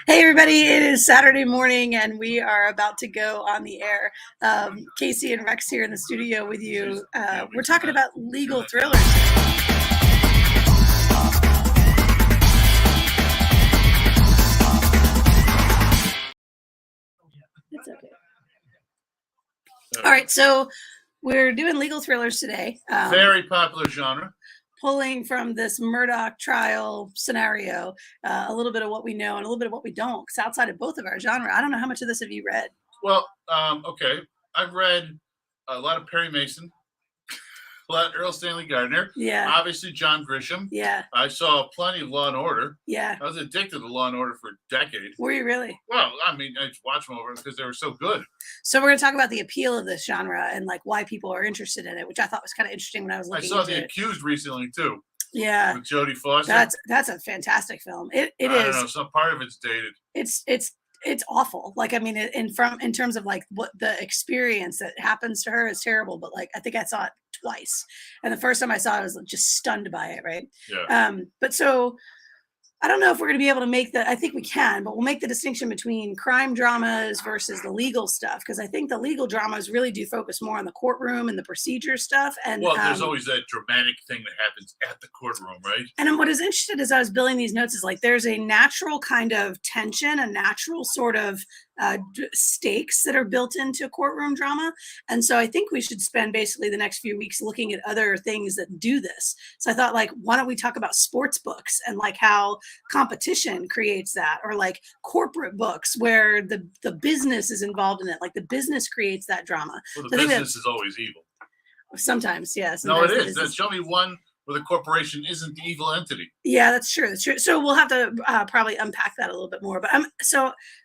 Hey everybody, it is Saturday morning and we are about to go on the air. Casey and Rex here in the studio with you. We're talking about legal thrillers. It's okay. All right, so we're doing legal thrillers today. Very popular genre. Pulling from this Murdaugh trial scenario, a little bit of what we know and a little bit of what we don't, because outside of both of our genre, I don't know how much of this have you read? Well, okay. I've read a lot of Perry Mason, a lot of Earl Stanley Gardner. Yeah. Obviously, John Grisham. Yeah. I saw plenty of Law and Order. Yeah. I was addicted to Law and Order for a decade. Were you really? Well, I mean, I just watched them over because they were so good. So we're going to talk about the appeal of this genre and like why people are interested in it, which I thought was kind of interesting when I was looking. I saw The Accused recently too. Yeah, with Jodie Foster. That's a fantastic film. It is. I don't know. Some part of it's dated. It's awful. Like, I mean, in terms of like what the experience that happens to her is terrible. But like, I think I saw it twice, and the first time I saw it, I was just stunned by it. Right. Yeah. But so I don't know if we're going to be able to make I think we can, but we'll make the distinction between crime dramas versus the legal stuff, because I think the legal dramas really do focus more on the courtroom and the procedure stuff. And well, there's always that dramatic thing that happens at the courtroom, right? And what is interesting as I was building these notes is like there's a natural kind of tension, a natural sort of stakes that are built into courtroom drama. And so I think we should spend basically the next few weeks looking at other things that do this. So I thought, like, why don't we talk about sports books and like how competition creates that, or like corporate books where the business is involved in it, like the business creates that drama. Well, the business is always evil. Sometimes, yes. Yeah, no, it is. Then show me one where the corporation isn't the evil entity. Yeah, that's true. That's true. So we'll have to probably unpack that a little bit more. But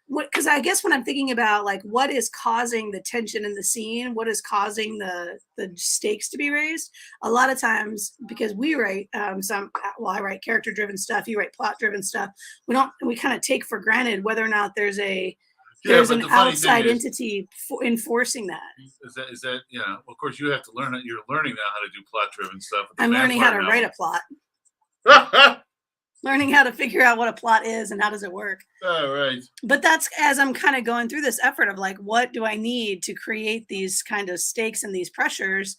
because I guess when I'm thinking about like what is causing the tension in the scene, what is causing the stakes to be raised, a lot of times because we write I write character driven stuff, you write plot driven stuff. We kind of take for granted whether or not there's an outside entity enforcing that. Is that of course you have to learn it. You're learning now how to do plot driven stuff. I'm learning how to write a plot. Learning how to figure out what a plot is and how does it work. All right. But that's as I'm kind of going through this effort of like, what do I need to create these kind of stakes and these pressures?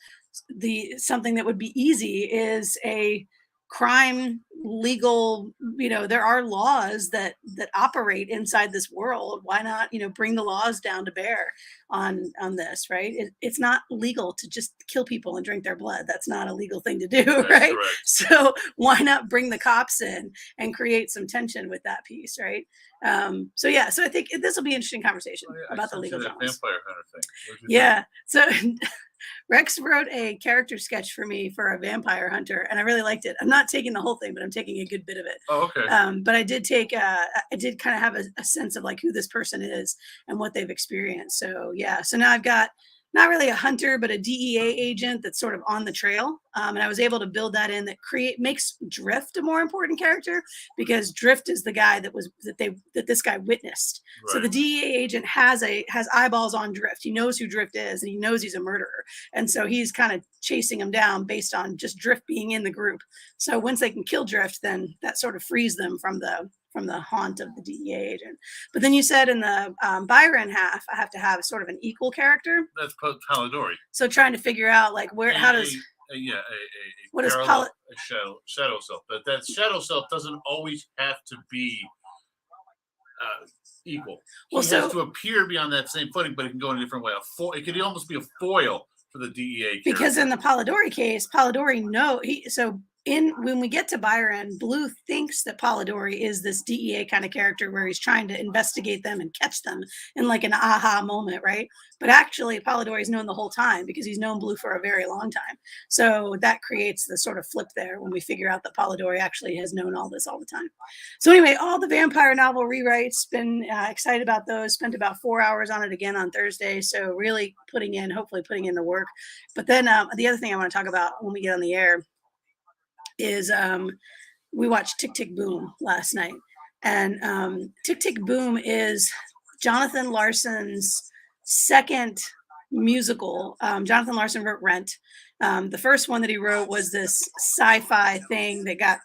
Something that would be easy is a crime legal, there are laws that operate inside this world. Why not, bring the laws down to bear on this, right? It's not legal to just kill people and drink their blood. That's not a legal thing to do. That's right. Correct. So why not bring the cops in and create some tension with that piece, right? So I think this will be an interesting conversation about the legal dramas. Vampire Hunter thing. Yeah. So Rex wrote a character sketch for me for a vampire hunter, and I really liked it. I'm not taking the whole thing, but I'm taking a good bit of it. Oh, okay. But I did kind of have a sense of like who this person is and what they've experienced. So yeah. So now I've got not really a hunter, but a DEA agent that's sort of on the trail. And I was able to build that in that makes Drift a more important character, because Drift is the guy that this guy witnessed. Right. So the DEA agent has eyeballs on Drift. He knows who Drift is and he knows he's a murderer. And so he's kind of chasing him down based on just Drift being in the group. So once they can kill Drift, then that sort of frees them from the haunt of the DEA agent. But then you said in the Byron half, I have to have sort of an equal character. That's Polidori. So trying to figure out like how does what is shadow self? But that shadow self doesn't always have to be equal. He has to appear to be on that same footing, but it can go in a different way. It could almost be a foil for the DEA character. Because in the Polidori case, when we get to Byron, Blue thinks that Polidori is this DEA kind of character where he's trying to investigate them and catch them in like an aha moment, right? But actually, Polidori's known the whole time because he's known Blue for a very long time. So that creates the sort of flip there when we figure out that Polidori actually has known all this all the time. So anyway, all the vampire novel rewrites, been excited about those, spent about 4 hours on it again on Thursday. So really hopefully putting in the work. But then the other thing I want to talk about when we get on the air is we watched Tick, Tick, Boom last night. And Tick, Tick, Boom is Jonathan Larson's second musical. Jonathan Larson wrote Rent. The first one that he wrote was this sci-fi thing that got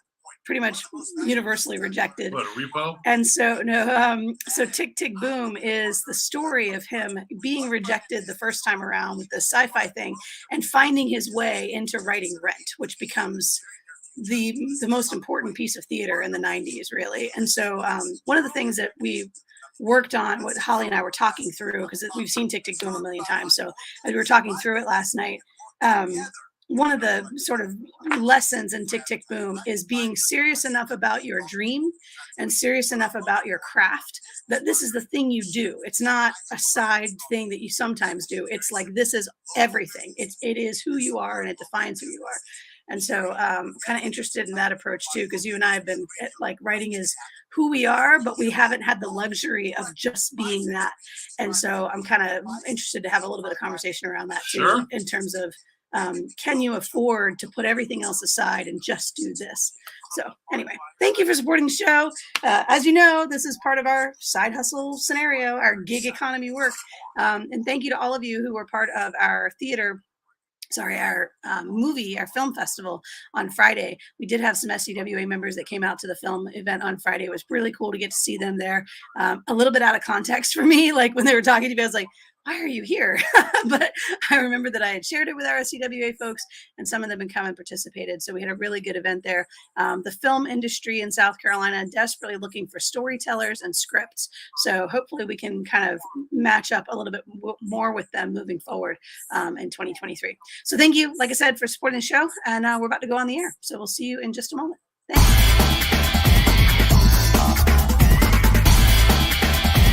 pretty much universally rejected. What, a repo? And so no, so Tick Tick Boom is the story of him being rejected the first time around with the sci-fi thing and finding his way into writing Rent, which becomes the most important piece of theater in the 90s, really. And so one of the things that we worked on, what Holly and I were talking through, because we've seen Tick Tick Boom a million times. So as we were talking through it last night, one of the sort of lessons in Tick Tick Boom is being serious enough about your dream and serious enough about your craft that this is the thing you do. It's not a side thing that you sometimes do. It's like, this is everything. It is who you are, and it defines who you are. And so kind of interested in that approach too, because you and I have been like, writing is who we are, but we haven't had the luxury of just being that. And so I'm kind of interested to have a little bit of conversation around that too, Sure. in terms of can you afford to put everything else aside and just do this? So anyway, thank you for supporting the show. As you know, this is part of our side hustle scenario, our gig economy work. And thank you to all of you who were part of our our film festival on Friday. We did have some SCWA members that came out to the film event on Friday. It was really cool to get to see them there. A little bit out of context for me, like when they were talking to me, I was like, why are you here? But I remember that I had shared it with our SCWA folks, and some of them had come and participated. So we had a really good event there. The film industry in South Carolina desperately looking for storytellers and scripts. So hopefully we can kind of match up a little bit more with them moving forward in 2023. So thank you, like I said, for supporting the show. And we're about to go on the air. So we'll see you in just a moment. Thanks.